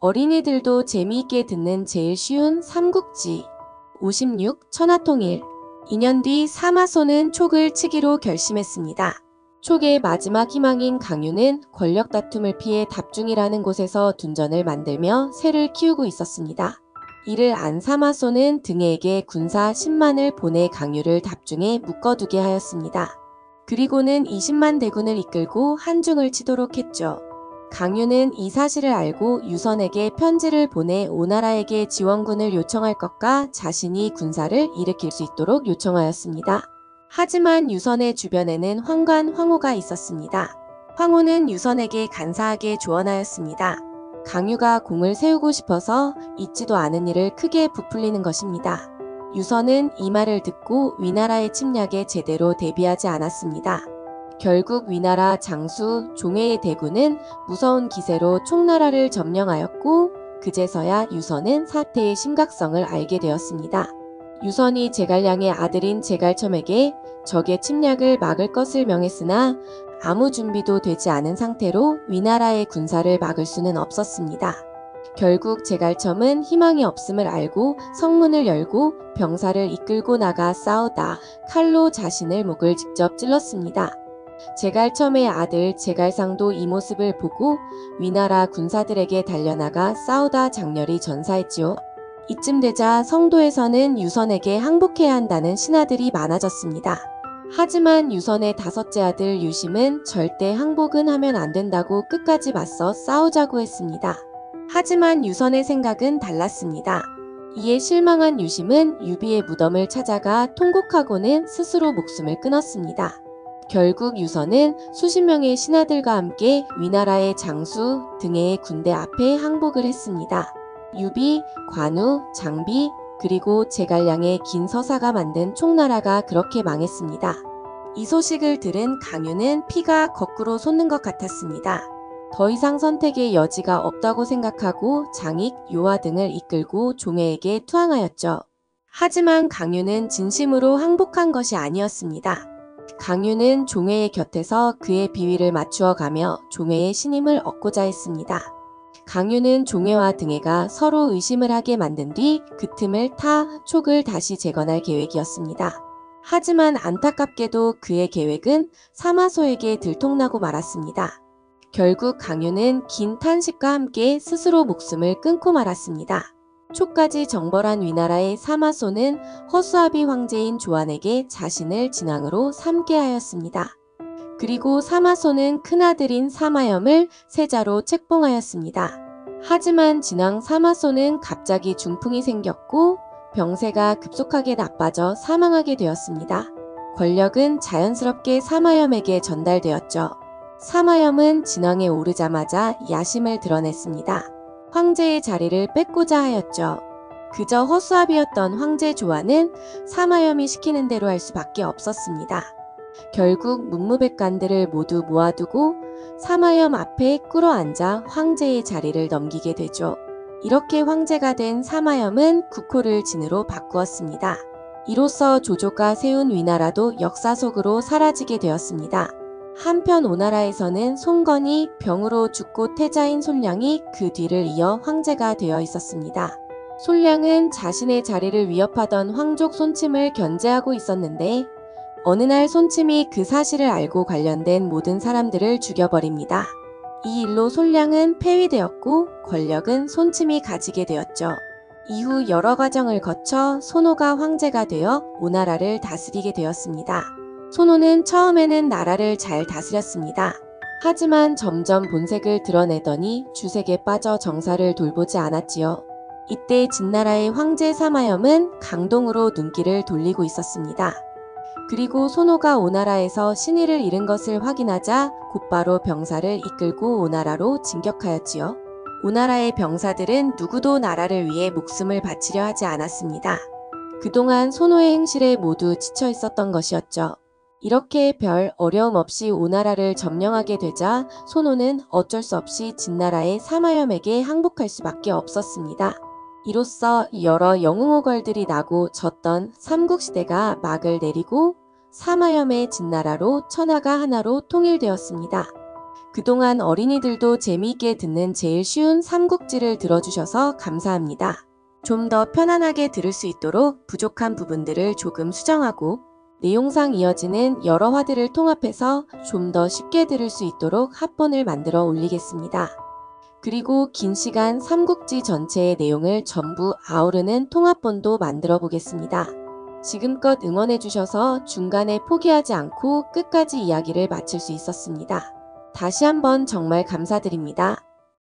어린이들도 재미있게 듣는 제일 쉬운 삼국지. 56. 천하통일. 2년 뒤 사마소는 촉을 치기로 결심했습니다. 촉의 마지막 희망인 강유는 권력 다툼을 피해 답중이라는 곳에서 둔전을 만들며 새를 키우고 있었습니다. 이를 안 사마소는 등에게 군사 10만을 보내 강유를 답중에 묶어두게 하였습니다. 그리고는 20만 대군을 이끌고 한중을 치도록 했죠. 강유는 이 사실을 알고 유선에게 편지를 보내 오나라에게 지원군을 요청할 것과 자신이 군사를 일으킬 수 있도록 요청하였습니다. 하지만 유선의 주변에는 황관 황후가 있었습니다. 황후는 유선에게 간사하게 조언하였습니다. 강유가 공을 세우고 싶어서 있지도 않은 일을 크게 부풀리는 것입니다. 유선은 이 말을 듣고 위나라의 침략에 제대로 대비하지 않았습니다. 결국 위나라 장수 종회의 대군은 무서운 기세로 총나라를 점령하였고 그제서야 유선은 사태의 심각성을 알게 되었습니다. 유선이 제갈량의 아들인 제갈첨에게 적의 침략을 막을 것을 명했으나 아무 준비도 되지 않은 상태로 위나라의 군사를 막을 수는 없었습니다. 결국 제갈첨은 희망이 없음을 알고 성문을 열고 병사를 이끌고 나가 싸우다 칼로 자신의 목을 직접 찔렀습니다. 제갈첨의 아들 제갈상도 이 모습을 보고 위나라 군사들에게 달려나가 싸우다 장렬히 전사했지요. 이쯤 되자 성도에서는 유선에게 항복해야 한다는 신하들이 많아졌습니다. 하지만 유선의 다섯째 아들 유심은 절대 항복은 하면 안 된다고 끝까지 맞서 싸우자고 했습니다. 하지만 유선의 생각은 달랐습니다. 이에 실망한 유심은 유비의 무덤을 찾아가 통곡하고는 스스로 목숨을 끊었습니다. 결국 유선은 수십 명의 신하들과 함께 위나라의 장수 등의 군대 앞에 항복을 했습니다. 유비, 관우, 장비, 그리고 제갈량의 긴 서사가 만든 총나라가 그렇게 망했습니다. 이 소식을 들은 강유는 피가 거꾸로 솟는 것 같았습니다. 더 이상 선택의 여지가 없다고 생각하고 장익, 요하 등을 이끌고 종회에게 투항하였죠. 하지만 강유는 진심으로 항복한 것이 아니었습니다. 강유는 종회의 곁에서 그의 비위를 맞추어 가며 종회의 신임을 얻고자 했습니다. 강유는 종회와 등해가 서로 의심을 하게 만든 뒤 그 틈을 타 촉을 다시 재건할 계획이었습니다. 하지만 안타깝게도 그의 계획은 사마소에게 들통나고 말았습니다. 결국 강유는 긴 탄식과 함께 스스로 목숨을 끊고 말았습니다. 촉까지 정벌한 위나라의 사마소는 허수아비 황제인 조안에게 자신을 진왕으로 삼게 하였습니다. 그리고 사마소는 큰아들인 사마염을 세자로 책봉하였습니다. 하지만 진왕 사마소는 갑자기 중풍이 생겼고 병세가 급속하게 나빠져 사망하게 되었습니다. 권력은 자연스럽게 사마염에게 전달되었죠. 사마염은 진왕에 오르자마자 야심을 드러냈습니다. 황제의 자리를 뺏고자 하였죠. 그저 허수아비였던 황제 조안은 사마염이 시키는 대로 할 수밖에 없었습니다. 결국 문무백관들을 모두 모아두고 사마염 앞에 꿇어앉아 황제의 자리를 넘기게 되죠. 이렇게 황제가 된 사마염은 국호를 진으로 바꾸었습니다. 이로써 조조가 세운 위나라도 역사 속으로 사라지게 되었습니다. 한편 오나라에서는 송건이 병으로 죽고 태자인 솔량이 그 뒤를 이어 황제가 되어 있었습니다. 솔량은 자신의 자리를 위협하던 황족 손침을 견제하고 있었는데 어느 날 손침이 그 사실을 알고 관련된 모든 사람들을 죽여버립니다. 이 일로 솔량은 폐위되었고 권력은 손침이 가지게 되었죠. 이후 여러 과정을 거쳐 손호가 황제가 되어 오나라를 다스리게 되었습니다. 손호는 처음에는 나라를 잘 다스렸습니다. 하지만 점점 본색을 드러내더니 주색에 빠져 정사를 돌보지 않았지요. 이때 진나라의 황제 사마염은 강동으로 눈길을 돌리고 있었습니다. 그리고 손호가 오나라에서 신의를 잃은 것을 확인하자 곧바로 병사를 이끌고 오나라로 진격하였지요. 오나라의 병사들은 누구도 나라를 위해 목숨을 바치려 하지 않았습니다. 그동안 손호의 행실에 모두 지쳐 있었던 것이었죠. 이렇게 별 어려움 없이 오나라를 점령하게 되자 손호는 어쩔 수 없이 진나라의 사마염에게 항복할 수밖에 없었습니다. 이로써 여러 영웅호걸들이 나고 졌던 삼국시대가 막을 내리고 사마염의 진나라로 천하가 하나로 통일되었습니다. 그동안 어린이들도 재미있게 듣는 제일 쉬운 삼국지를 들어주셔서 감사합니다. 좀 더 편안하게 들을 수 있도록 부족한 부분들을 조금 수정하고 내용상 이어지는 여러 화들을 통합해서 좀 더 쉽게 들을 수 있도록 합본을 만들어 올리겠습니다. 그리고 긴 시간 삼국지 전체의 내용을 전부 아우르는 통합본도 만들어 보겠습니다. 지금껏 응원해주셔서 중간에 포기하지 않고 끝까지 이야기를 마칠 수 있었습니다. 다시 한번 정말 감사드립니다.